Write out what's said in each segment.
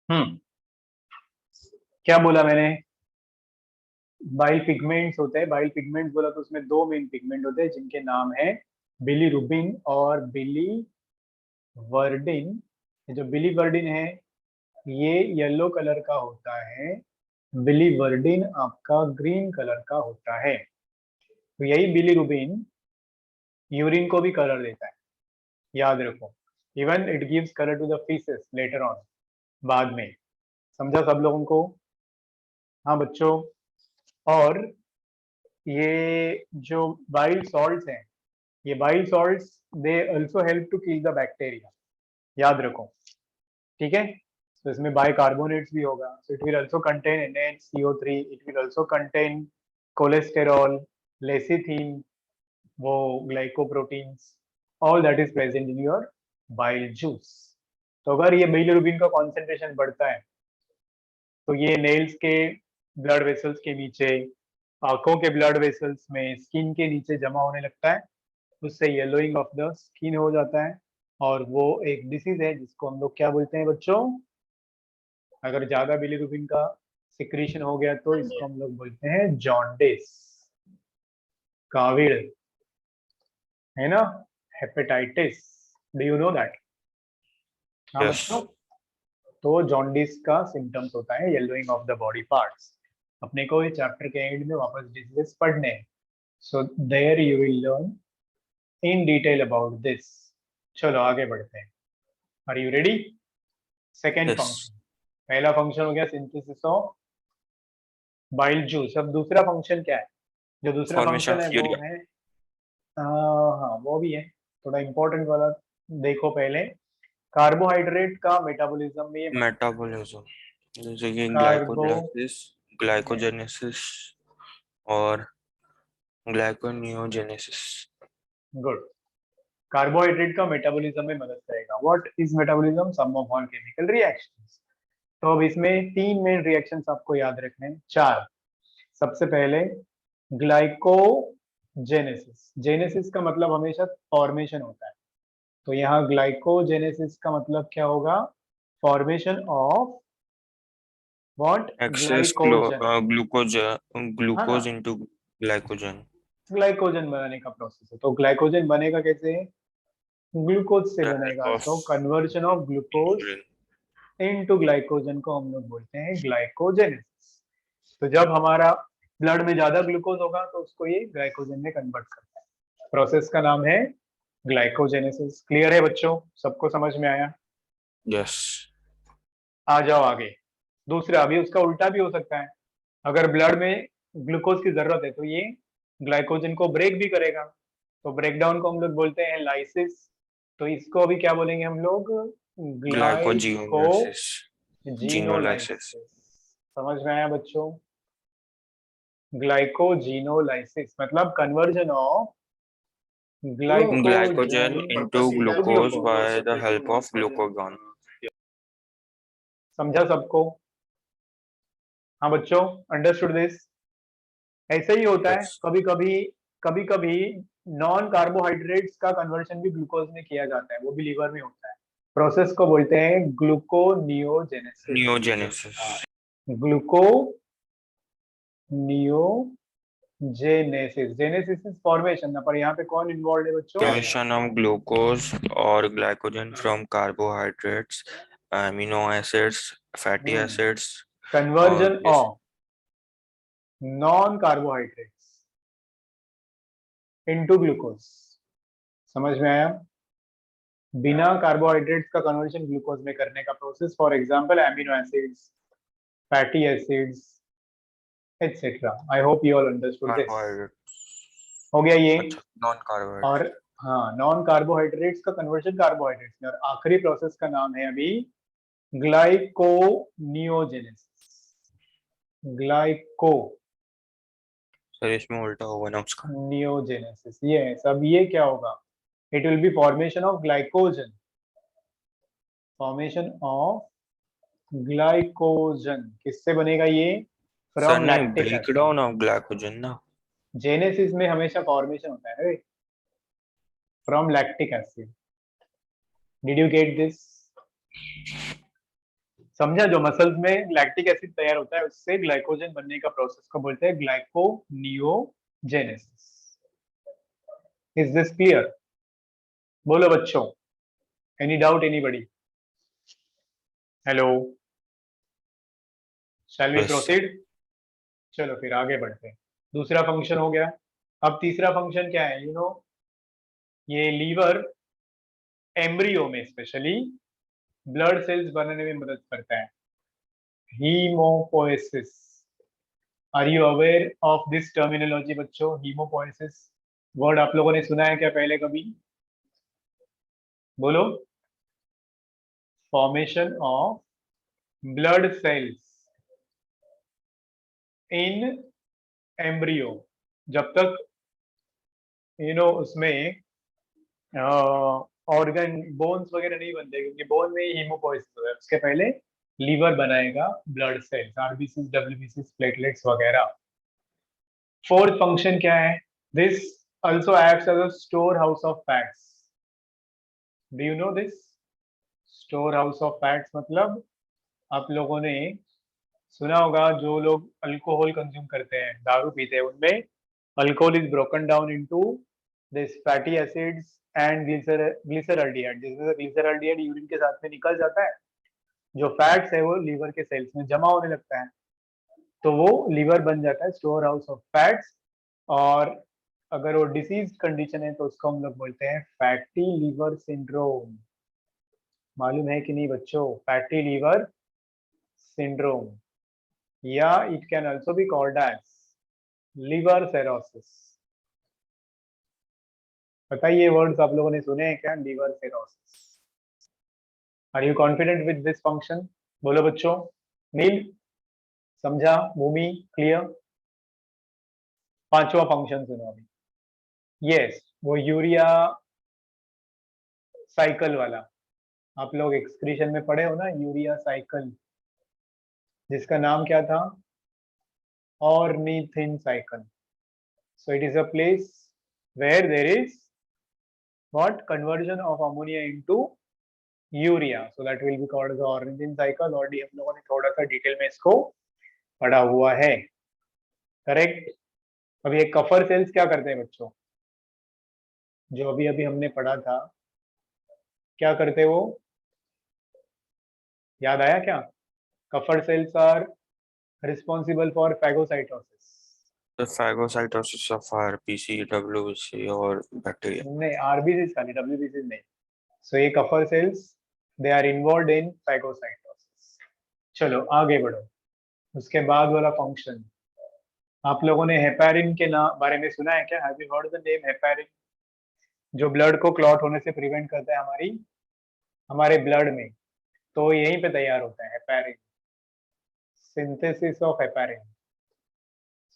हम्म क्या बोला मैंने? बाइल पिगमेंट्स होते हैं। बाइल पिगमेंट्स बोला तो उसमें दो मेन पिगमेंट होते हैं जिनके नाम है बिलीरुबिन और बिलीवर्डिन। ये जो बिलीवर्डिन है ये येलो कलर का होता है, बिलीवर्डिन आपका ग्रीन कलर का होता है। तो यही बिलीरुबिन यूरिन को भी कलर देता है, याद रखो। Even it gives colour to the faeces later on, बाद में। समझा सब लोगों को? हाँ बच्चों। और ये जो बाइल सॉल्ट्स हैं, ये bile salts they also help to kill the bacteria, याद रखो। ठीक है, तो इसमें बाइकार्बोनेट्स भी होगा। So it will also contain NaCO3, it will also contain cholesterol, lecithin, वो glycoproteins, all that is present in your bile juice. तो अगर ये बिलिरुबिन का कॉन्सेंट्रेशन बढ़ता है तो ये नेल्स के ब्लड वेसल्स के नीचे, आंखों के ब्लड वेसल्स में, स्किन के नीचे जमा होने लगता है। उससे येलोइंग ऑफ द स्किन हो जाता है, और वो एक डिसीज है जिसको हम लोग क्या बोलते हैं बच्चों? अगर ज्यादा बिलिरुबिन का सिक्रीशन हो गया तो इसको हम लोग बोलते हैं जॉन्डिस, काविड़, है ना, hepatitis. Do you know that? हाँ बच्चों। Yes. तो जॉन्डिस का सिम्टम्स होता है yellowing of the body parts. अपने को ये चैप्टर के एंड में वापस डिसीजेस पढ़ने हैं। So there you will learn in detail about this. चलो आगे बढ़ते हैं। Are you ready? Second Yes. Function. पहला फंक्शन हो गया सिंथेसिस ऑफ बाइल जूस। अब दूसरा फंक्शन क्या है? जो दूसरा Formation फंक्शन of है वो urea. है, हाँ वो भी है, थोड़ा इंपॉर्टेंट वाला। देखो पहले, कार्बोहाइड्रेट का मेटाबॉलिज्म में ये Metabolism. जैसे कि कार्बो glycolysis, glycogenesis और glyconeogenesis. गुड। कार्बोहाइड्रेट का मेटाबॉलिज्म में मदद करेगा। What is metabolism? Sum of all chemical reactions. तो अब इसमें तीन मेन रिएक्शंस आपको याद रखने हैं, चार। सबसे पहले ग्लाइकोजेनेसिस। जेनेसिस का मतलब हमेशा फॉर्मेशन होता है, तो यहाँ ग्लाइकोजेनेसिस का मतलब क्या होगा? Formation of what? Excess glycogen. हाँ ना, glucose into glycogen. ग्लाइकोजन बनाने का प्रोसेस है। तो ग्लाइकोजन बनेगा कैसे? ग्लूकोज से The बनेगा। help of so conversion of glucose insulin. Into glycogen को हम लोग बोलते हैं ग्लाइकोजेनेसिस। तो जब हमारा ब्लड में ज्यादा ग्लूकोज होगा तो उसको ये ग्लाइकोजन में कन्वर्ट करता है। प्रोसेस का नाम है ग्लाइकोजेनेसिस। क्लियर है बच्चों? सबको समझ में आया? Yes. आ जाओ आगे। दूसरा, अभी उसका उल्टा भी हो सकता है। अगर ब्लड में ग्लूकोज की जरूरत है तो ये ग्लाइकोजन को ब्रेक भी करेगा, तो ब्रेकडाउन को हम लोग बोलते हैं लाइसिस। तो इसको अभी क्या बोलेंगे हम लोग? Glycogenesis. ग्लाइकोजीनोलाइसिस। Genolysis. समझ में आया बच्चों? ग्लाइकोजीनोलाइसिस मतलब conversion of glycogen Glycogen into to glucose glucose. by the help of glucagon. समझा सबको? हाँ बच्चों, अंडरस्टूड दिस? ऐसे ही होता है Yes. कभी कभी। कभी कभी नॉन कार्बोहाइड्रेट्स का कन्वर्जन भी ग्लूकोज में किया जाता है, वो भी लीवर में होता है। प्रोसेस को बोलते हैं gluconeogenesis. Neogenesis. Gluconeogenesis. Genesis is formation ना, पर यहाँ पे कौन इन्वॉल्व है बच्चों? Formation of glucose or glycogen from carbohydrates, amino acids, fatty acids, और कन्वर्जन ये of non carbohydrates into glucose. समझ में आया? बिना कार्बोहाइड्रेट्स का कन्वर्जन ग्लूकोज में करने का process, for example amino acids, fatty acids, etcetera. I hope you all understood this. Carbohydrate. हो गया ये। अच्छा, नॉन और कार्बोहाइड्रेट. हाँ, नॉन कार्बोहाइड्रेट्स का कन्वर्जन कार्बोहाइड्रेट्स में। और आखिरी प्रोसेस का नाम है अभी ग्लाइकोनियोजेनेसिस। ग्लाइकोनियोजेनेसिस। सर इसमें उल्टा होगा ना उसका. ये सब ये क्या होगा? It will be formation of glycogen. Formation of glycogen किससे बनेगा ये? सर फ्रॉम नहीं, lactic break acid. Down of glycogen ना. जेनेसिस में हमेशा फॉर्मेशन होता है from lactic acid. Did you get this? समझा? जो मसल्स में लैक्टिक एसिड तैयार होता है उससे ग्लाइकोजन बनने का प्रोसेस को बोलते हैं ग्लाइकोनियोजेनेसिस। Is this clear? बोलो बच्चों, any doubt anybody? Hello, shall we Yes. Proceed? चलो फिर आगे बढ़ते हैं। दूसरा फंक्शन हो गया। अब तीसरा फंक्शन क्या है? यू नो, ये लीवर एम्ब्रियो में स्पेशली ब्लड सेल्स बनाने में मदद करता है। Haemopoiesis, are you aware of this terminology बच्चों? हीमोपोएसिस वर्ड आप लोगों ने सुना है क्या पहले कभी? बोलो। Formation of blood cells in embryo. जब तक उसमें ऑर्गन बोन्स वगैरह नहीं बनते, क्योंकि बोन में हीमोपोएसिस होता है, उसके पहले लीवर बनाएगा blood cells, RBC, WBC, platelets वगैरह। फोर्थ फंक्शन क्या है? This also acts as a storehouse of fats. Do you know this? Storehouse of fats मतलब आप लोगों ने सुना होगा, जो लोग अल्कोहल कंज्यूम करते हैं, दारू पीते हैं, उनमें alcohol is broken down into this fatty acids and glyceraldehyde. जैसे ग्लिसरॉल्डिहाइड यूरिन के साथ में निकल जाता है, जो फैट्स है वो लीवर के सेल्स में जमा होने लगता है, तो वो लीवर बन जाता है स्टोर हाउस ऑफ फैट्स। और अगर वो डिसीज कंडीशन है तो उसको हम लोग बोलते हैं फैटी लीवर सिंड्रोम। मालूम है कि नहीं बच्चों? फैटी लीवर सिंड्रोम, या it can also be called as liver cirrhosis. बताइए, वर्ड्स आप लोगों ने सुने हैं क्या? Liver cirrhosis. Are you confident with this function? बोलो बच्चों। नील, समझा? भूमि, क्लियर? पांचवा फंक्शन सुनो अभी। यस, वो यूरिया साइकिल वाला, आप लोग एक्सक्रीशन में पढ़े हो ना, यूरिया साइकिल, जिसका नाम क्या था? Ornithine cycle. So it is a place where there is what? Conversion of ammonia into urea. So that will be called as the ornithine cycle। और हम लोगों ने थोड़ा सा डिटेल में इसको पढ़ा हुआ है, करेक्ट? अब ये कफर सेल्स क्या करते हैं बच्चों? जो अभी अभी हमने पढ़ा था, क्या करते वो? याद आया क्या? Kupffer cells are responsible for phagocytosis. The phagocytosis of RBC, WBC और bacteria. नहीं, आरबीसी खाली, डब्ल्यूबीसी नहीं। सो ये Kupffer cells, they are involve in phagocytosis. चलो आगे बढ़ो। उसके बाद वाला फंक्शन, आप लोगों ने हेपारिन के नाम बारे में सुना है क्या? Have you heard the name heparin? जो ब्लड को क्लॉट होने से प्रिवेंट करता है हमारे ब्लड में, तो यहीं पे तैयार होता है heparin, synthesis of heparin.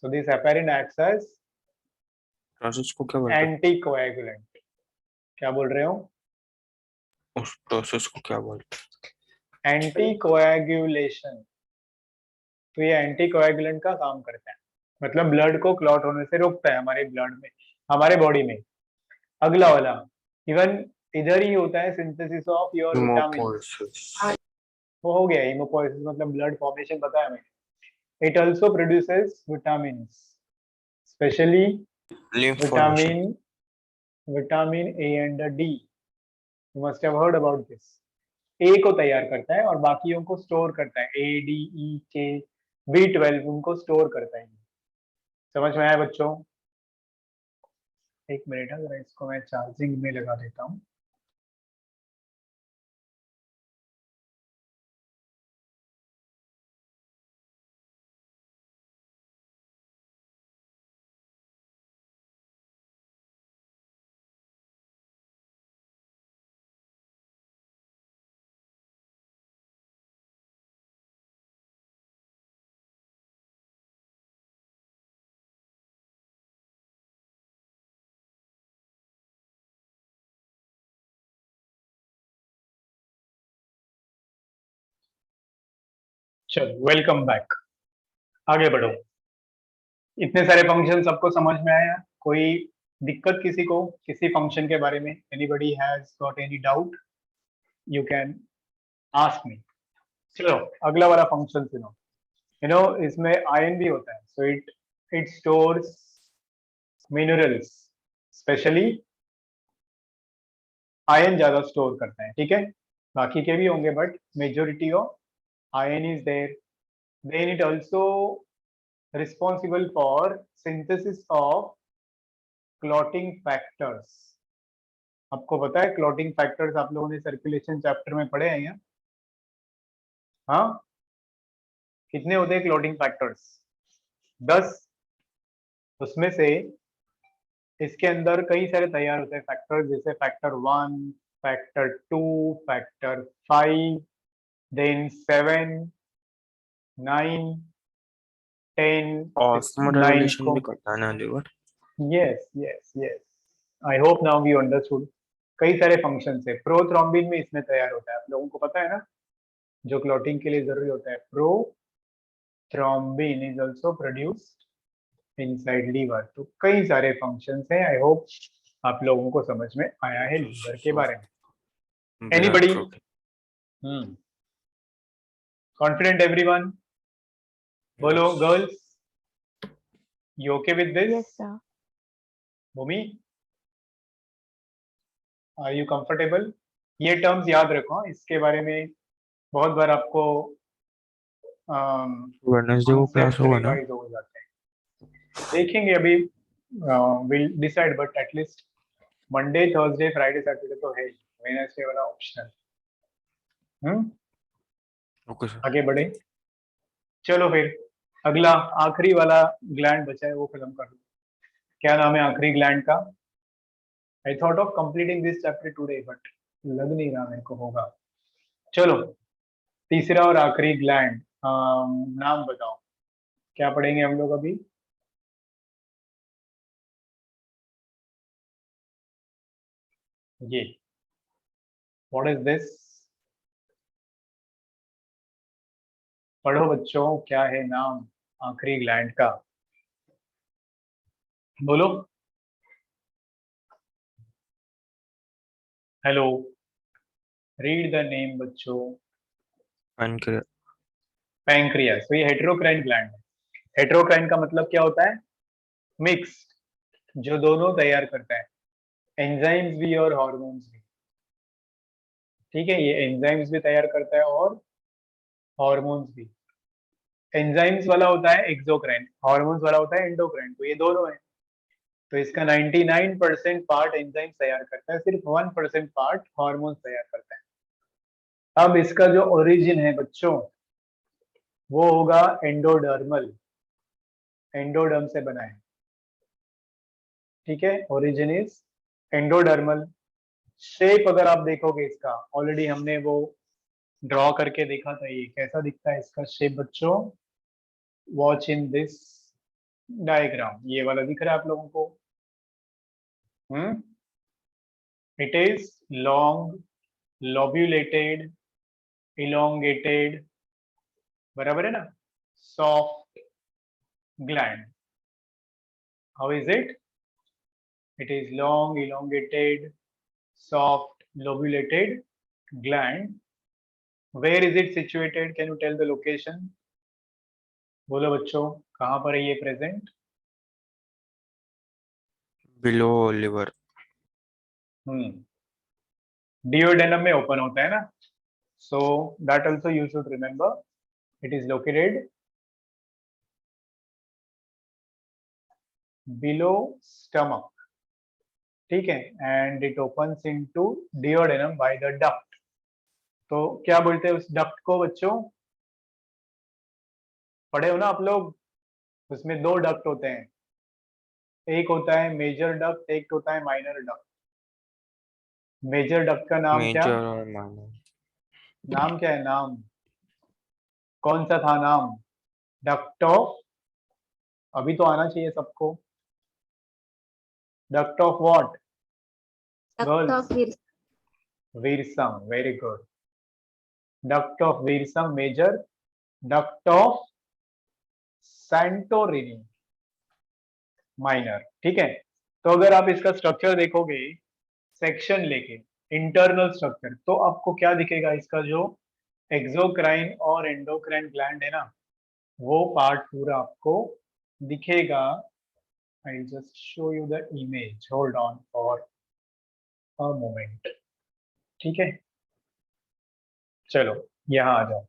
So this heparin acts as process को क्या बोलते हैं? एंटीकोएगुलेंट। क्या बोल रहे हो? उस प्रोसेस को क्या बोलते हैं? एंटीकोएगुलेशन। तो ये एंटीकोएगुलेंट का काम करता है, मतलब ब्लड को क्लॉट होने से रोकता है हमारे ब्लड में, हमारे बॉडी में। अगला वाला, इवन इधर ही होता है synthesis of your vitamin. Hemopoiesis. वो हो गया हीमोपोएसिस, मतलब ब्लड फॉर्मेशन बताया मैंने। It also produces vitamin, specially Lymph formation. Vitamin vitamin A and D. You must have heard about this. A को तैयार करता है और बाकियों को स्टोर करता है, ए, डी, ई, के, B12 उनको स्टोर करता है। समझ में आया बच्चों? एक मिनट, अगर इसको मैं चार्जिंग में लगा देता हूँ। चलो, वेलकम बैक। आगे बढ़ो। इतने सारे फंक्शन सबको समझ में आया? कोई दिक्कत किसी को किसी फंक्शन के बारे में? Anybody has got any doubt? You can ask me. चलो अगला वाला फंक्शन सुनो। इसमें आयन भी होता है, so it stores minerals, specially iron ज्यादा स्टोर करते हैं, ठीक है। बाकी के भी होंगे but majority of iron is there. Then it also responsible for synthesis of clotting factors. आपको पता है क्लॉटिंग फैक्टर्स, आप लोगों ने सर्कुलेशन चैप्टर में पढ़े हैं या? हाँ, कितने होते हैं क्लॉटिंग फैक्टर्स? 10। उसमें से इसके अंदर कई सारे तैयार होते हैं फैक्टर, जैसे factor 1, factor 2, factor 5, then 7, 9, 10, nine ऑस्मोडाइलेशन को। भी करता है ना liver? Yes yes yes, I hope now you understood. कई सारे फंक्शन है, प्रोथ्रोम्बिन में इसमें तैयार होता है, आप लोगों को पता है ना, जो क्लॉटिंग के लिए जरूरी होता है। Prothrombin is also produced inside liver. तो कई सारे फंक्शंस हैं। आई होप आप लोगों को समझ में आया है लीवर के बारे में। Blood anybody? Protein. Confident everyone? बोलो girls, you okay with this? Yes, sir. Bhumi, are you comfortable? ये टर्म्स याद रखो, इसके बारे में बहुत बार आपको वेडनेसडे को क्लास कॉन्सेप्ट होगा ना? रिवाइज हो जाते हैं। देखेंगे अभी, will decide, but at least Monday, Thursday, Friday, Saturday तो है ही, वेडनेसडे वाला ऑप्शनल। Okay sir. आगे बढ़े, चलो फिर अगला आखिरी वाला ग्लैंड बचा है, वो खत्म कर लो। क्या नाम है आखिरी ग्लैंड का? I thought of completing this chapter today, but लग नहीं रहा मेरे को होगा। चलो, तीसरा और आखिरी ग्लैंड, नाम बताओ, क्या पढ़ेंगे हम लोग अभी? ये व्हाट इज दिस? पढ़ो बच्चों, क्या है नाम आखिरी ग्लैंड का? बोलो, हेलो, रीड द नेम बच्चों। पैनक्रिया। पैंक्रियास। तो ये हेटेरोक्राइन ग्लैंड है। हेटेरोक्राइन का मतलब क्या होता है? मिक्स्ड, जो दोनों तैयार करता है, एंजाइम्स भी और हार्मोन्स भी। ठीक है, ये एंजाइम्स भी तैयार करता है और हार्मोन्स भी। एंजाइम्स वाला होता है एक्सोक्राइन, हार्मोन्स वाला होता है एंडोक्राइन, तो ये दोनों है। तो इसका 99% पार्ट एंजाइम्स तैयार करता है, सिर्फ 1% पार्ट हार्मोन्स तैयार करता है। अब इसका जो ओरिजिन है बच्चों, वो होगा एंडोडर्मल, एंडोडर्म से बना है। ठीक है, ओरिजिन इज एंडोडर्मल। शेप अगर आप देखोगे इसका, ऑलरेडी हमने वो ड्रॉ करके देखा था, ये कैसा दिखता है इसका शेप बच्चों? वॉच इन दिस डायग्राम, ये वाला दिख रहा है आप लोगों को? It is long, lobulated, elongated, बराबर है ना, soft gland. How is it? It is long, elongated, soft, lobulated gland. Where is it situated? Can you tell the location? बोलो बच्चों, कहाँ पर है ये प्रेजेंट? Below liver. डिओडेनम में ओपन होता है ना, so that also you should remember. It is located below stomach. ठीक है, and it opens into duodenum by the duct. तो क्या बोलते हैं उस डक्ट को बच्चों? पढ़े हो ना आप लोग? उसमें दो डक्ट होते हैं, एक होता है मेजर डक्ट, एक होता है माइनर डक्ट। मेजर डक्ट का नाम क्या? मेजर और माइनर। नाम क्या है नाम? कौन सा था नाम? डक्ट ऑफ, अभी तो आना चाहिए सबको। Duct of what girls? Wirsung, very good. Duct of Wirsung major, duct of Santorini minor. ठीक है, तो अगर आप इसका स्ट्रक्चर देखोगे सेक्शन लेके, इंटरनल स्ट्रक्चर, तो आपको क्या दिखेगा? इसका जो एक्सोक्राइन और एंडोक्राइन ग्लैंड है ना, वो पार्ट पूरा आपको दिखेगा। I just show you the image, hold on for a moment. ठीक है, चलो यहाँ आ जाओ।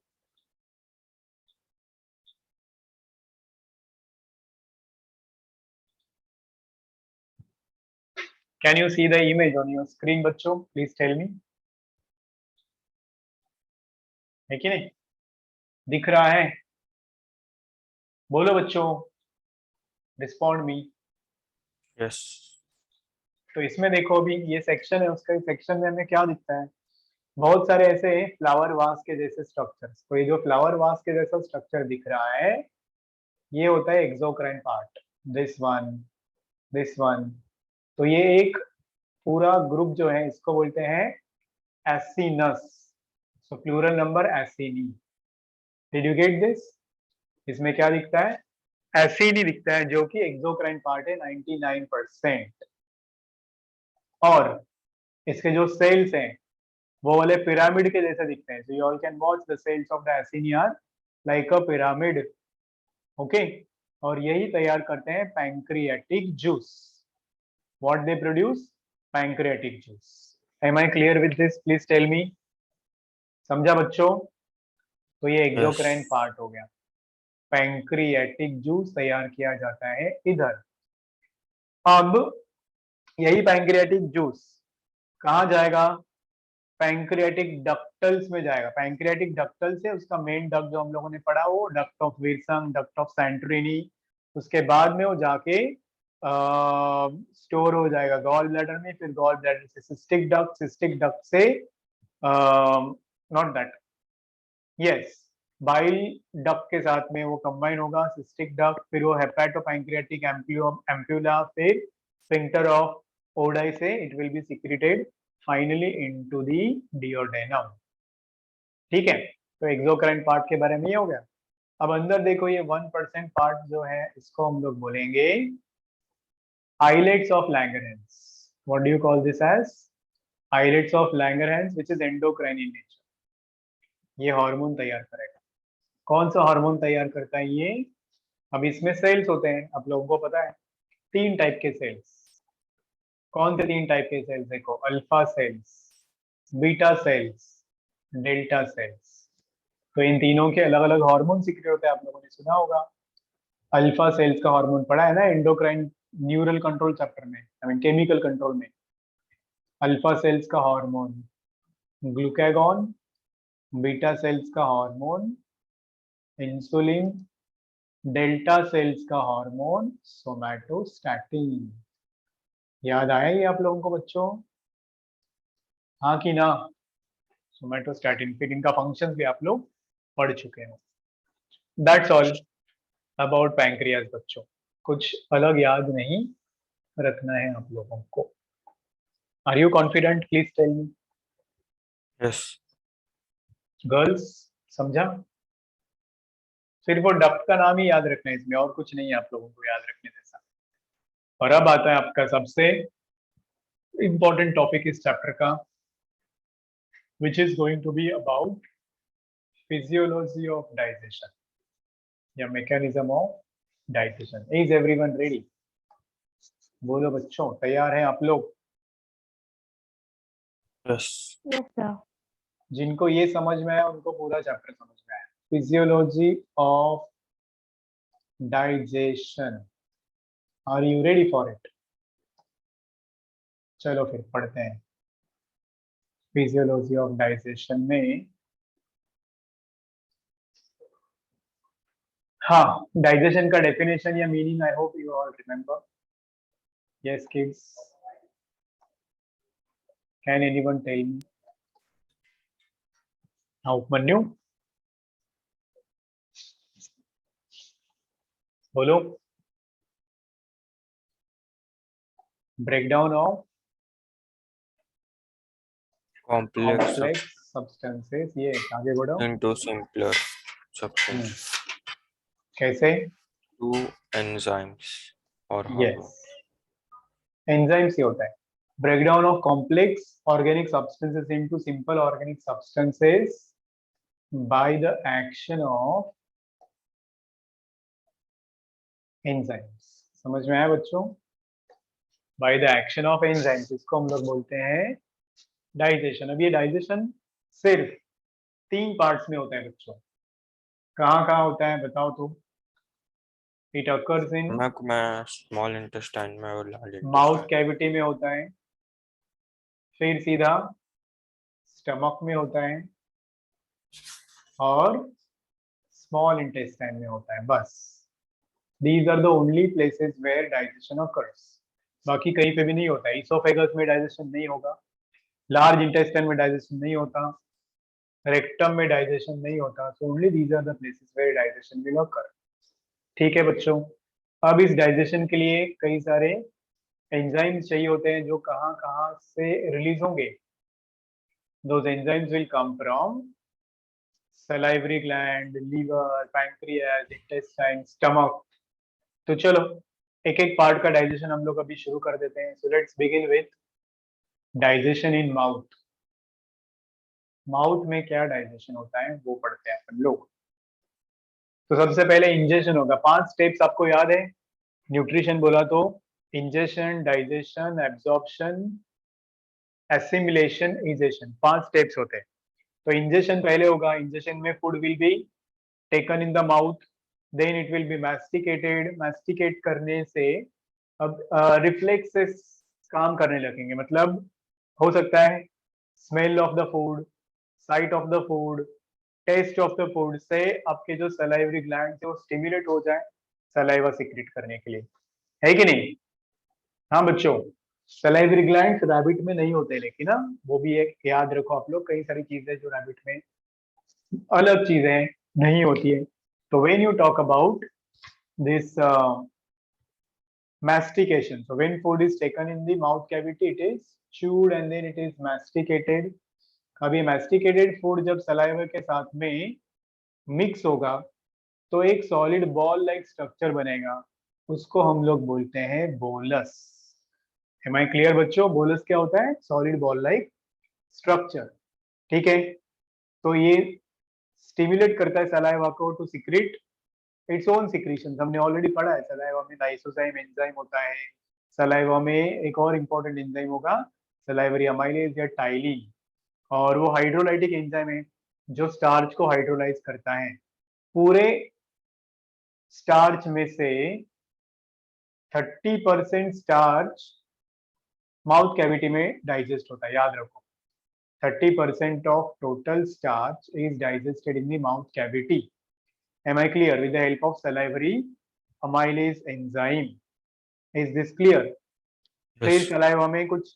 Can you see the image on your screen बच्चों? प्लीज टेल मी, है कि नहीं? दिख रहा है? बोलो बच्चों, रिस्पॉन्ड मी। यस। तो इसमें देखो, अभी ये सेक्शन है, उसका सेक्शन में हमें क्या दिखता है? बहुत सारे ऐसे फ्लावर वास के जैसे स्ट्रक्चर्स। तो ये जो फ्लावर वास के जैसा स्ट्रक्चर दिख रहा है, ये होता है exocrine part. This one, this one. तो ये एक पूरा ग्रुप जो है, इसको बोलते हैं acinus. So plural number acini. Did you get this? इसमें क्या दिखता है? एसिनी दिखता है, जो कि एक्सोक्राइन पार्ट है 99%। और इसके जो सेल्स हैं, वो वाले पिरामिड के जैसे दिखते हैं। So you all can watch the cells of the acini are like a pyramid. Okay, और यही तैयार करते हैं pancreatic juice. What they produce? Pancreatic juice. Am I clear with this? Please tell me. समझा बच्चों? तो ये यस। एक्सोक्राइन पार्ट हो गया। पैंक्रियाटिक जूस तैयार किया जाता है इधर। अब यही पैंक्रियाटिक जूस कहाँ जाएगा? पैंक्रियाटिक डक्टल्स में जाएगा। पैंक्रियाटिक डक्टल से उसका मेन डक्ट जो हम लोगों ने पढ़ा, वो duct of Wilson, duct of Santorini. उसके बाद में वो जाके स्टोर हो जाएगा गॉल ब्लैडर में। फिर गॉल ब्लैडर से सिस्टिक डक्ट, सिस्टिक डक्ट से not that, yes, bile duct के साथ में वो कंबाइन होगा, सिस्टिक डक्ट। फिर वो हेपेटोपैंक्रियाटिक एम्प्यूला, फिर स्फिंक्टर ऑफ ओडाई से it will be secreted finally into the duodenum. ठीक है, तो एक्सोक्राइन पार्ट के बारे में ये हो गया। अब अंदर देखो, ये 1% पार्ट जो है, इसको हम लोग बोलेंगे islets of Langerhans. What do you call this as? Islets of Langerhans, which is endocrine in nature. ये हार्मोन तैयार करेगा। कौन सा हार्मोन तैयार करता है ये? अब इसमें सेल्स होते हैं, आप लोगों को पता है, 3 टाइप के सेल्स। कौन से 3 टाइप के सेल्स? देखो, alpha cells, beta cells, delta sales. तो इन तीनों के अलग अलग हार्मोन सीक्रेट होते हैं, आप लोगों ने सुना होगा। अल्फा सेल्स का हार्मोन पढ़ा है ना एंडोक्राइन न्यूरल कंट्रोल चैप्टर में, आई मीन केमिकल कंट्रोल में। अल्फा सेल्स का हार्मोन ग्लूकागॉन, बीटा सेल्स का हार्मोन इंसुलिन, डेल्टा सेल्स का हार्मोन सोमैटोस्टैटिन। याद आया ये आप लोगों को बच्चों? हाँ कि ना? सोमैटोस्टैटिन, फिर इनका फंक्शंस भी आप लोग पढ़ चुके हो। दैट्स ऑल अबाउट पैंक्रियाज बच्चों। कुछ अलग याद नहीं रखना है आप लोगों को। Are you confident? Please tell me. Yes. Girls, समझा? सिर्फ वो डक्ट का नाम ही याद रखना है इसमें, और कुछ नहीं है आप लोगों को याद रखने जैसा। और अब आता है आपका सबसे इंपॉर्टेंट टॉपिक इस चैप्टर का, which is going to be about physiology of digestion या mechanism of digestion. Is everyone ready? बोलो बच्चों, तैयार हैं आप लोग? यस। Yes sir. जिनको ये समझ में आया उनको पूरा चैप्टर समझ में आया। Physiology of digestion, are you ready for it? चलो फिर पढ़ते हैं। फिजियोलॉजी ऑफ डाइजेशन में, हाँ, डाइजेशन का डेफिनेशन या meaning I hope you all remember. Yes kids, can anyone tell me? हाँ उपमन्यु, बोलो। ब्रेकडाउन ऑफ कॉम्प्लेक्स सब्सटेंसेस, ये आगे बढ़ो। into simpler substance कैसे? through enzymes or yes, hormones. Enzyme से होता है। Breakdown of complex organic substances into simple organic substances by the action of enzymes. समझ में आया बच्चों? By the action of enzymes, इसको हम लोग बोलते हैं डाइजेशन। अब ये डाइजेशन सिर्फ 3 पार्ट्स में होता है बच्चों। कहाँ कहाँ होता है बताओ तो? इट अकर्स इन मैं स्मॉल इंटेस्टाइन में और लार्ज माउथ इंटेस्टाइन। कैविटी में होता है, फिर सीधा स्टमक में होता है, और स्मॉल इंटेस्टाइन में होता है। बस these are the only places where digestion occurs. बाकी कहीं पे भी नहीं होता है। इसोफेगस में डाइजेशन नहीं होगा, लार्ज इंटेस्टाइन में डाइजेशन नहीं होता, रेक्टम में डाइजेशन नहीं होता। So only these are the places where digestion will occur. ठीक है बच्चों? अब इस डाइजेशन के लिए कई सारे एंजाइम्स चाहिए होते हैं जो कहाँ कहाँ से रिलीज होंगे। Those enzymes will come from salivary gland, liver, pancreas, intestine, stomach। तो चलो एक एक पार्ट का डाइजेशन हम लोग अभी शुरू कर देते हैं। So let's begin with digestion in mouth. Mouth में क्या डाइजेशन होता है वो पढ़ते हैं अपन लोग। तो सबसे पहले इंजेशन होगा। 5 स्टेप्स आपको याद है? न्यूट्रिशन बोला तो ingestion, digestion, absorption, assimilation, egestion, 5 steps होते हैं। तो इंजेशन पहले होगा। इंजेशन में food will be taken in the mouth, then it will be masticated. Masticate करने से अब रिफ्लेक्सेस काम करने लगेंगे। मतलब हो सकता है smell of the food, sight of the food, taste of the food से आपके जो सलाइवरी ग्लैंड है वो स्टिमुलेट हो जाए सलाइवा सिक्रेट करने के लिए। है कि नहीं? हाँ बच्चों, सलाइवरी ग्लैंड रैबिट में नहीं होते, लेकिन ना वो भी एक याद रखो आप लोग। कई सारी चीजें जो रैबिट में अलग चीजें नहीं होती है। तो when you talk about this mastication, so when food is taken in the mouth cavity it is chewed and then it is masticated। अभी masticated food जब saliva के साथ में मिक्स होगा तो एक सॉलिड बॉल लाइक स्ट्रक्चर बनेगा, उसको हम लोग बोलते हैं बोलस। एम आई क्लियर बच्चों? बोलस क्या होता है? Solid ball like structure. ठीक है? तो ये स्टिमुलेट करता है सलाइवा को to secrete its own secretion. हमने ऑलरेडी पढ़ा है सलाइवा में लाइसोजाइम एंजाइम होता है। सलाइवा में एक और इम्पोर्टेंट एंजाइम होगा सलाइवरी अमाइलेज या टाइलिन, और वो हाइड्रोलाइटिक एंजाइम है जो स्टार्च को हाइड्रोलाइज करता है। पूरे स्टार्च में से 30% स्टार्च माउथ कैविटी में डाइजेस्ट होता है, याद रखो। 30% of total starch is digested in the mouth cavity. Am I clear? With the help of salivary amylase enzyme. Is this clear? फिर Yes. सलाइवा में कुछ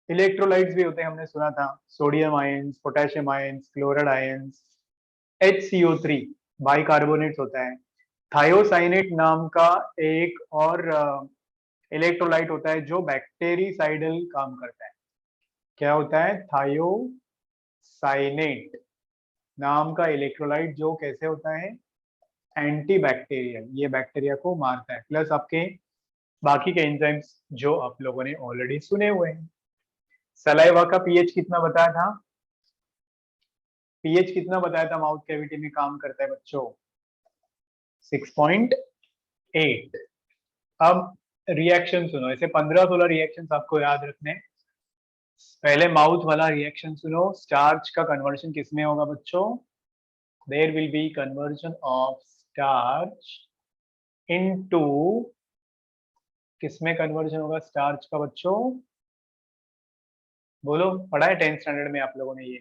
इलेक्ट्रोलाइट्स भी होते हैं, हमने सुना था। Sodium ions, potassium ions, chloride ions, HCO3 bicarbonates होता है। थायोसाइनेट नाम का एक और इलेक्ट्रोलाइट होता है जो बैक्टेरिसाइडल काम करता है। क्या होता है? थायोसाइनेट नाम का इलेक्ट्रोलाइट जो कैसे होता है? एंटी बैक्टीरियल, ये बैक्टीरिया को मारता है। प्लस आपके बाकी के एंजाइम्स जो आप लोगों ने ऑलरेडी सुने हुए हैं। सलाइवा का पीएच कितना बताया था? पीएच कितना बताया था माउथ कैविटी में काम करता है बच्चों? 6.8। अब रिएक्शन सुनो, ऐसे 15-16 रिएक्शन आपको याद रखने। पहले माउथ वाला रिएक्शन सुनो। स्टार्च का कन्वर्शन किसमें होगा बच्चों? There will be conversion of starch into, किसमें कन्वर्जन होगा स्टार्च का बच्चों? बोलो, पढ़ा है 10th स्टैंडर्ड में आप लोगों ने ये?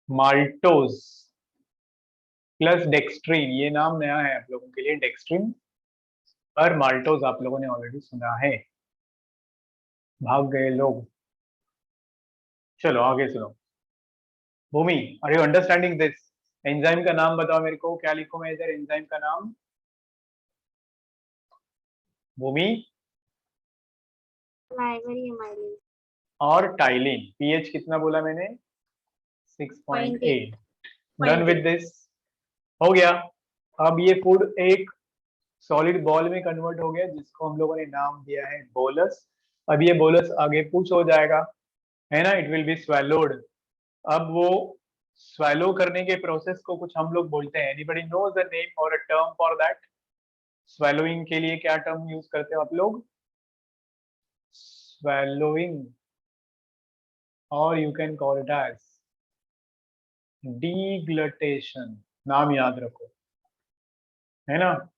माल्टोज प्लस डेक्सट्रीन, ये नाम नया है आप लोगों के लिए, डेक्सट्रीन और माल्टोज आप लोगों ने ऑलरेडी सुना है। भाग गए लोग। चलो आगे सुनो। Bhumi, are you understanding this? Enzyme का नाम बताओ मेरे को, क्या लिखूं मैं इधर एंजाइम का नाम? भूमि? salivary amylase और टाइलिन। पीएच कितना बोला मैंने? 6.8। Done with this? हो गया। अब ये फूड एक सॉलिड बॉल में कन्वर्ट हो गया जिसको हम लोगों ने नाम दिया है बोलस। अब ये बोलस आगे पुश हो जाएगा, है ना? It will B swallowed. अब वो स्वेलो करने के प्रोसेस को कुछ हम लोग बोलते हैं, एनीबडी नोज अ नेम और a term for that? Swallowing के लिए क्या टर्म यूज करते हो आप लोग? स्वेलोइंग, और you can call it as deglutition. नाम याद रखो, है ना?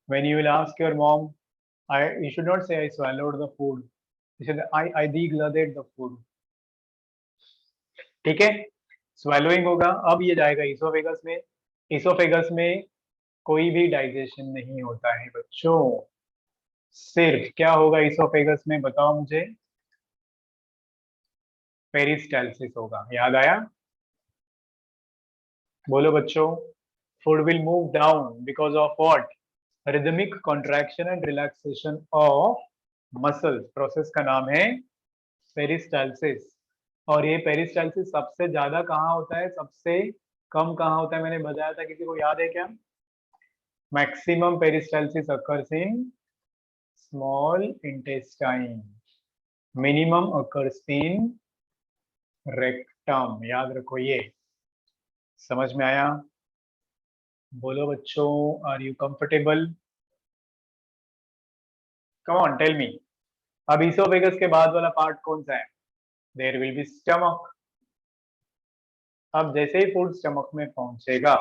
when you will ask your mom, you should not say I swallowed the food, you should I degluted the food। ठीक है, swallowing होगा। अब ये जाएगा इसोफेगस में। इसोफेगस में कोई भी डाइजेशन नहीं होता है बच्चों, सिर्फ क्या होगा इसोफेगस में, बताओ मुझे? पेरिस्टाल्सिस होगा। याद आया? बोलो बच्चों। Food will move down because of what? Rhythmic contraction and relaxation of muscles. Process का नाम है पेरिस्टाल्सिस। और ये पेरिस्टाल्सिस सबसे ज्यादा कहाँ होता है, सबसे कम कहाँ होता है? मैंने बताया था, किसी को याद है क्या? Maximum peristalsis occurs in small intestine, minimum occurs in rectum। याद रखो ये। समझ में आया? बोलो बच्चों, are you comfortable? Come on tell me. अब इसोफेगस के बाद वाला पार्ट कौन सा है? There will be stomach. अब जैसे ही फूड स्टमक में पहुंचेगा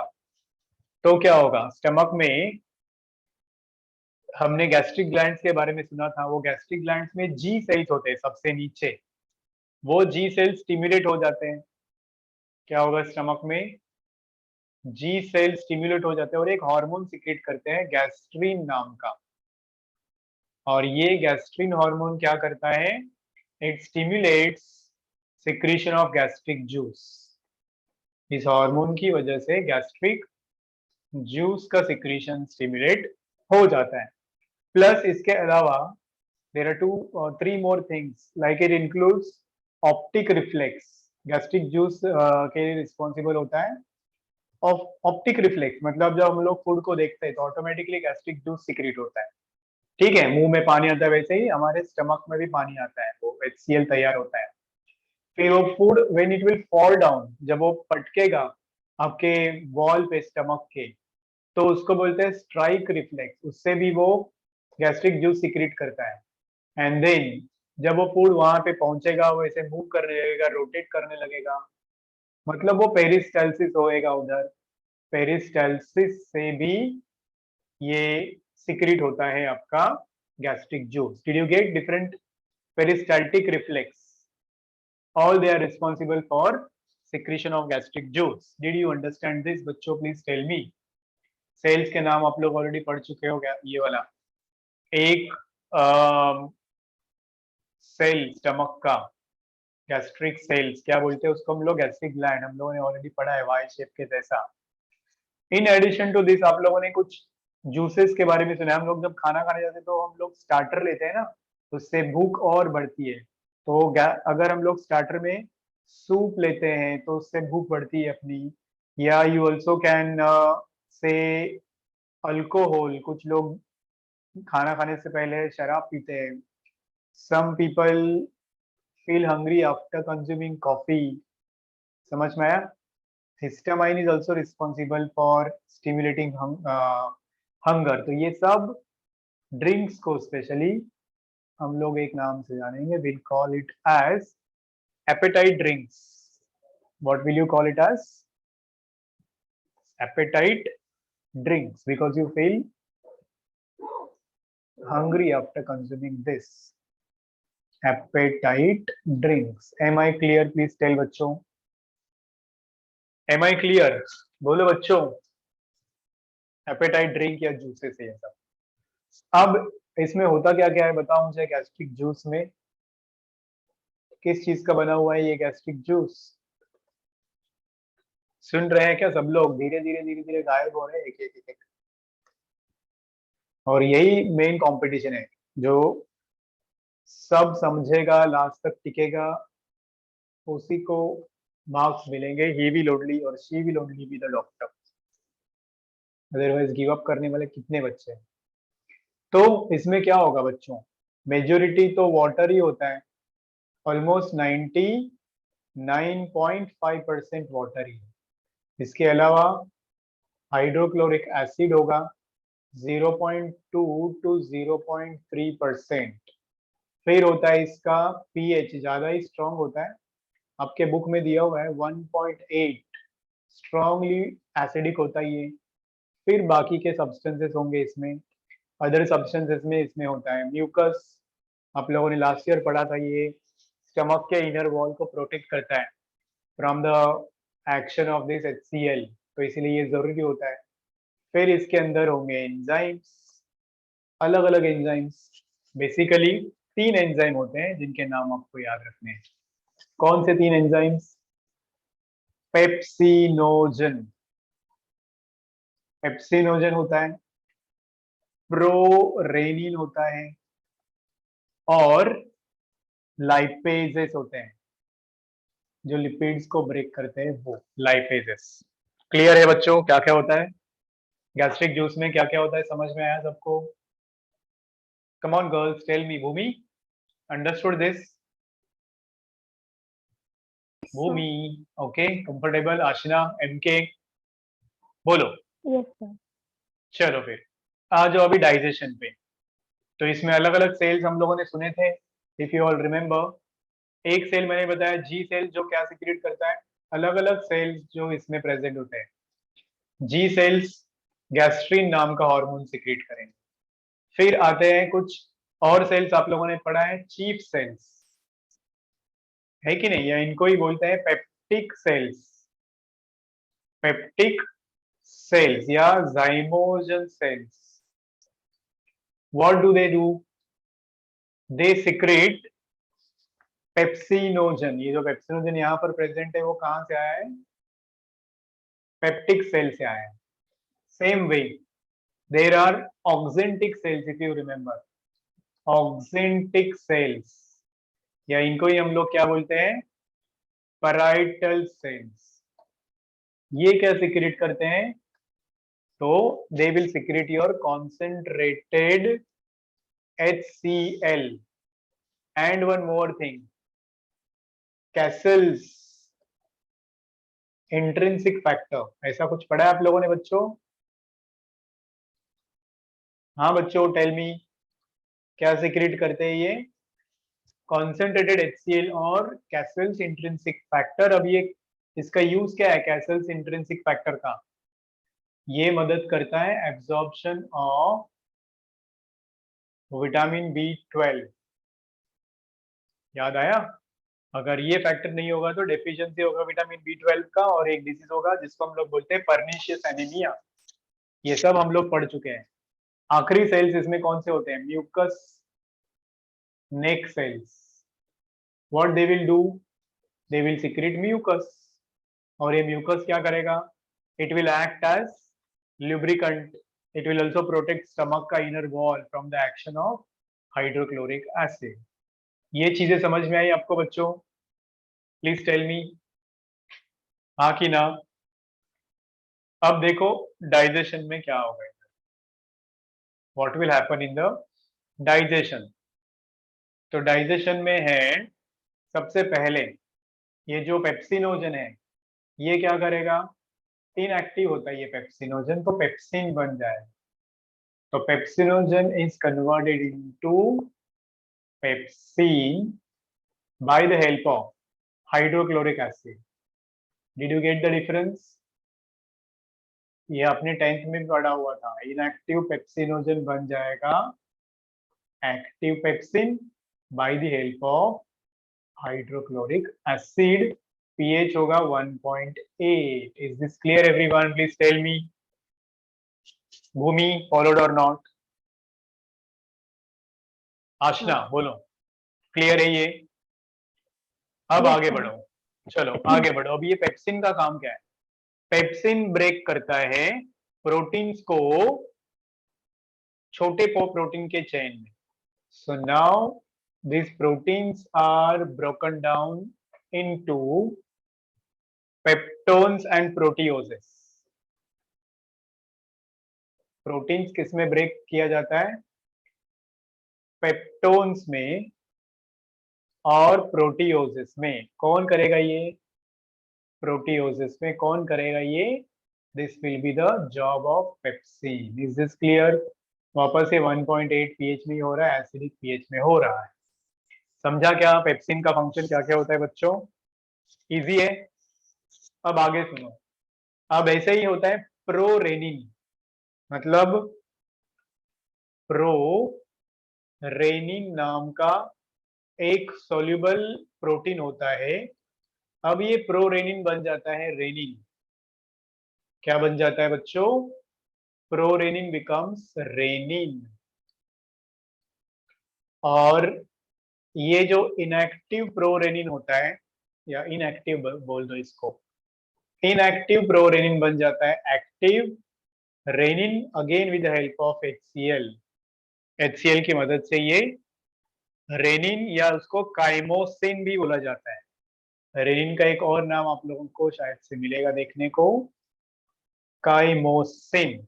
तो क्या होगा? स्टमक में हमने गैस्ट्रिक ग्लैंड्स के बारे में सुना था, वो गैस्ट्रिक ग्लैंड्स में जी सेल्स होते हैं सबसे नीचे, वो जी सेल्स स्टिमुलेट हो जाते हैं। क्या होगा स्टमक में? जी सेल स्टिमुलेट हो जाते हैं और एक हार्मोन सिक्रेट करते हैं गैस्ट्रिन नाम का। और ये गैस्ट्रिन हार्मोन क्या करता है? It stimulates secretion of gastric juice. इस हार्मोन की वजह से गैस्ट्रिक जूस का सिक्रीशन स्टिमुलेट हो जाता है। प्लस इसके अलावा there are 2 or 3 more things, like it includes optic reflex। Gastric juice के लिए रिस्पॉन्सिबल होता है ऑप्टिक रिफ्लेक्स, मतलब जब हम लोग फूड को देखते हैं तो ऑटोमेटिकली गैस्ट्रिक जूस सिक्रेट होता है। ठीक है, मुंह में पानी आता है, वैसे ही हमारे स्टमक में भी पानी आता है, वो HCl तैयार होता है। फिर वो food when it will fall down, जब वो पटकेगा आपके वॉल पे स्टमक के, तो उसको बोलते हैं स्ट्राइक रिफ्लेक्स, उससे भी वो गैस्ट्रिक जूस सिक्रेट करता है। एंड देन जब वो फूड वहां पे पहुंचेगा, वो ऐसे मूव करने लगेगा, रोटेट करने लगेगा, मतलब वो पेरिस्टाल्सिस होएगा उधर। पेरिस्टाल्सिस से भी ये सिक्रेट होता है आपका gastric juice. Did you gate? Different peristaltic reflex, all they are responsible for secretion of gastric juice। did you understand this बच्चों? Please tell me. सेल्स के नाम आप लोग ऑलरेडी पढ़ चुके हो गया। ये वाला एक सेल स्टमक का, गैस्ट्रिक सेल्स क्या बोलते हैं उसको हम लोग? Gastric gland. हम लोगों ने ऑलरेडी पढ़ा है, वाई शेप के जैसा। इन एडिशन टू दिस आप लोगों ने कुछ जूसेस के बारे में सुना है। हम लोग जब खाना खाने जाते हैं तो हम लोग स्टार्टर लेते हैं ना, तो उससे भूख और बढ़ती है। तो अगर हम लोग स्टार्टर में सूप लेते हैं तो उससे भूख बढ़ती है अपनी। या you also can say alcohol, कुछ लोग खाना खाने से पहले शराब पीते हैं। Some people feel hungry after consuming coffee. समझ में आया? Histamine is also responsible for stimulating hunger. तो ये सब ड्रिंक्स को स्पेशली हम लोग एक नाम से जानेंगे, will call it as appetite drinks. What will you call it as? Appetite drinks, because you feel hungry after consuming this appetite drinks। am I clear? please tell बच्चों, am I clear? बोलो बच्चों। Apatite drink या juices है ये सब। अब इसमें होता क्या क्या है बताओ मुझे? गैस्ट्रिक जूस में किस चीज का बना हुआ है ये गैस्ट्रिक जूस? सुन रहे हैं क्या सब लोग? धीरे धीरे धीरे धीरे गायब हो रहे हैं एक एक एक, एक। और यही मेन कंपटीशन है, जो सब समझेगा लास्ट तक टिकेगा, उसी को मार्क्स मिलेंगे। ही विल ओनली और she will only be the doctor. Otherwise give up करने वाले कितने बच्चे हैं? तो इसमें क्या होगा बच्चों? मेजोरिटी तो वाटर ही होता है, ऑलमोस्ट 99.5% वाटर ही है। इसके अलावा हाइड्रोक्लोरिक एसिड होगा 0.2 टू 0.3%। फिर होता है इसका पीएच, ज्यादा ही स्ट्रॉन्ग होता है, आपके बुक में दिया हुआ है 1.8, स्ट्रॉन्गली एसिडिक होता है ये। फिर बाकी के सब्सटेंसेस होंगे इसमें, अदर सब्सटेंसेस में इसमें होता है म्यूकस, आप लोगों ने लास्ट ईयर पढ़ा था, ये स्टमक के इनर वॉल को प्रोटेक्ट करता है from the action of this HCl, तो इसीलिए ये जरूरी होता है। फिर इसके अंदर होंगे एंजाइम्स, अलग अलग एंजाइम्स, बेसिकली 3 एंजाइम होते हैं जिनके नाम आपको याद रखने हैं। कौन से 3 एंजाइम्स? पेप्सिनोजन, पेप्सिनोजन होता है, प्रोरेनिन होता है, और लाइपेजेस होते हैं, जो लिपिड्स को ब्रेक करते हैं वो लाइपेजेस। क्लियर है बच्चों क्या क्या होता है गैस्ट्रिक जूस में, क्या क्या होता है, समझ में आया सबको? Come on girls, tell me. Bhumi, understood this? Bhumi, okay, comfortable? Aashna, MK, बोलो। Yes sir. चलो फिर आ जाओ अभी डाइजेशन पे। तो इसमें अलग अलग सेल्स हम लोगों ने सुने थे, इफ यू ऑल रिमेम्बर। एक सेल मैंने बताया जी सेल, जो क्या सिक्रेट करता है, अलग अलग सेल्स जो इसमें प्रेजेंट होते हैं। जी सेल्स गैस्ट्रिन नाम का हार्मोन सिक्रेट करेंगे। फिर आते हैं कुछ और सेल्स, आप लोगों ने पढ़ा है चीफ सेल्स, है कि नहीं, या इनको ही बोलते हैं पेप्टिक सेल्स। पेप्टिक सेल्स या zymogen cells, what do they do? They secrete pepsinogen. ये जो पेप्सिनोजन यहाँ पर प्रेजेंट है वो कहाँ से आया है? पेप्टिक सेल से आया है। Same way there are oxyntic cells, if you remember, oxyntic cells, या इनको ही हम लोग क्या बोलते हैं? Parietal cells. ये क्या सिक्रेट करते हैं? तो they will secrete your concentrated HCl and one more thing, Castle's intrinsic factor. ऐसा कुछ पढ़ा है आप लोगों ने बच्चों? हाँ बच्चों, टेल मी, क्या सिक्रेट करते हैं ये? कॉन्सेंट्रेटेड HCl और कैसल्स इंट्रिंसिक फैक्टर। अब ये इसका यूज क्या है कैसल्स इंट्रिंसिक फैक्टर का? ये मदद करता है एब्जॉर्प्शन ऑफ विटामिन B12। याद आया? अगर ये फैक्टर नहीं होगा तो डेफिशिएंसी होगा विटामिन B12 का, और एक डिजीज होगा जिसको हम लोग बोलते हैं पर्निशियस एनीमिया। ये सब हम लोग पढ़ चुके हैं। आखिरी सेल्स इसमें कौन से होते हैं? Mucus neck cells. What they will do? They will secrete mucus, और ये म्यूकस क्या करेगा? It will act as lubricant. It will also protect stomach का inner wall from the action of hydrochloric acid. ये चीजें समझ में आई आपको बच्चों? प्लीज टेल मी, हाँ कि ना? अब देखो डाइजेशन में क्या होगा, what will happen in the digestion. तो डाइजेशन में है सबसे पहले ये जो पेप्सिनोजन है, ये क्या करेगा? इनएक्टिव होता है ये पेप्सिनोजन, तो पेप्सिन बन जाएगा। तो pepsinogen is converted into pepsin by the help of hydrochloric acid. Did you get the difference? ये अपने 10th में पढ़ा हुआ था। इनएक्टिव पेप्सिनोजन बन जाएगा active pepsin by the help of hydrochloric acid. PH होगा 1.8। Is this clear everyone? Please tell me. Bhumi, followed और नॉट? आशना बोलो, क्लियर है ये? अब आगे बढ़ो, चलो आगे बढ़ो। अब ये पेप्सिन का काम क्या है? पेप्सिन ब्रेक करता है प्रोटीन्स को छोटे प्रोटीन के चेन में। So now these proteins are broken down into peptones and proteoses. Proteins किस में ब्रेक किया जाता है? पेप्टोन्स में और प्रोटियोसिस में। कौन करेगा ये? प्रोटियोसिस में कौन करेगा ये? This will be the job of pepsin. Is this clear? वापस से 1.8 पीएच में हो रहा है, एसिडिक पीएच में हो रहा है। समझा क्या पेप्सिन का फंक्शन क्या क्या होता है बच्चों? इजी है। अब आगे सुनो। अब ऐसे ही होता है प्रोरेनिन, मतलब प्रोरेनिन नाम का एक सोल्यूबल प्रोटीन होता है। अब ये प्रोरेनिन बन जाता है रेनिन। क्या बन जाता है बच्चों? Prorenin becomes renin. और ये जो इनएक्टिव प्रोरेनिन होता है, या इनएक्टिव बोल दो इसको, इनएक्टिव प्रोरेनिन बन जाता है active renin, again with the help of HCl। HCl की मदद से ये रेनिन, या उसको काइमोसिन भी बोला जाता है। रेनिन का एक और नाम आप लोगों को शायद से मिलेगा देखने को, काइमोसिन।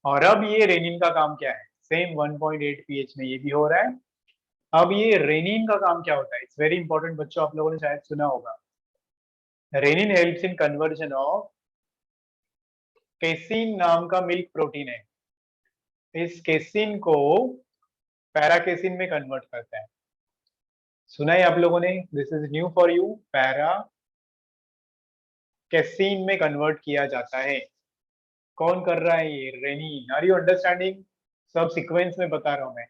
और अब ये रेनिन का काम क्या है? सेम 1.8 पीएच में ये भी हो रहा है। अब ये रेनिन का काम क्या होता है? इट्स वेरी इंपॉर्टेंट बच्चों, आप लोगों ने शायद सुना होगा। Renin helps in conversion of casein नाम का मिल्क प्रोटीन है, इस केसिन को पैराकेसिन में कन्वर्ट करता है। सुना है आप लोगों ने? This is new for you. Para casein में कन्वर्ट किया जाता है। कौन कर रहा है ये? रेनिन। Are you understanding? सब सीक्वेंस में बता रहा हूं मैं।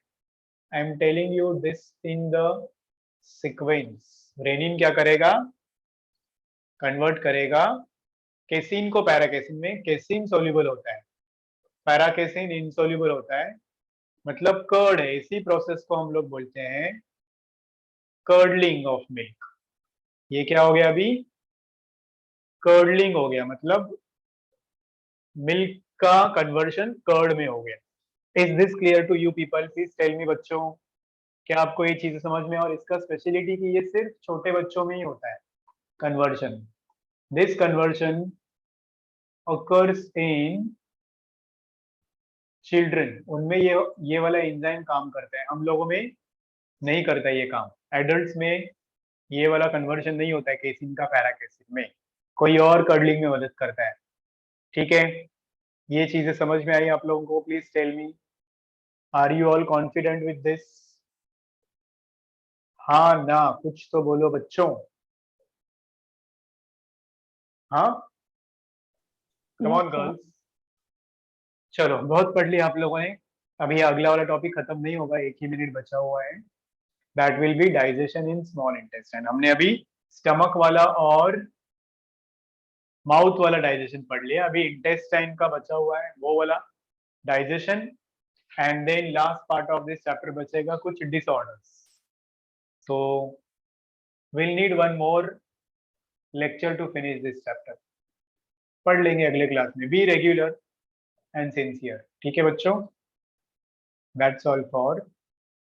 I am telling you this in the sequence. Renin क्या करेगा? कन्वर्ट करेगा केसिन को पैराकेसिन में। केसिन सोल्यूबल होता है, पैराकेसिन इनसोल्यूबल होता है, मतलब कर्ड है। इसी प्रोसेस को हम लोग बोलते हैं कर्डलिंग ऑफ मिल्क। ये क्या हो गया अभी? कर्डलिंग हो गया, मतलब मिल्क का कन्वर्शन कर्ड में हो गया। Is this clear to you people? Please tell me बच्चों, क्या आपको ये चीजें समझ में? और इसका स्पेशलिटी कि ये सिर्फ छोटे बच्चों में ही होता है conversion. This conversion occurs in children, उनमें ये वाला एंजाइम काम करता है, हम लोगों में नहीं करता ये काम। एडल्ट्स में ये वाला कन्वर्शन नहीं होता है केसिन का पैराकेसिन में, कोई और कर्डलिंग में मदद करता है। ठीक है, ये चीजें समझ में आई आप लोगों को? Please tell me, are you all confident with this? हाँ ना, कुछ तो बोलो बच्चों। हाँ, कम ऑन Yes, sir. गर्ल्स। चलो, बहुत पढ़ लिया आप लोगों ने। अभी अगला वाला टॉपिक खत्म नहीं होगा, 1 ही मिनट बचा हुआ है। That will be digestion in small intestine. हमने अभी स्टमक वाला और माउथ वाला डाइजेशन पढ़ लिया, अभी इंटेस्टाइन का बचा हुआ है वो वाला digestion. And then last part of this chapter बचेगा कुछ डिसऑर्डर्स। तो will need one more lecture to finish this chapter. पढ़ लेंगे अगले क्लास में। Be regular and sincere. ठीक है बच्चों, दैट्स ऑल फॉर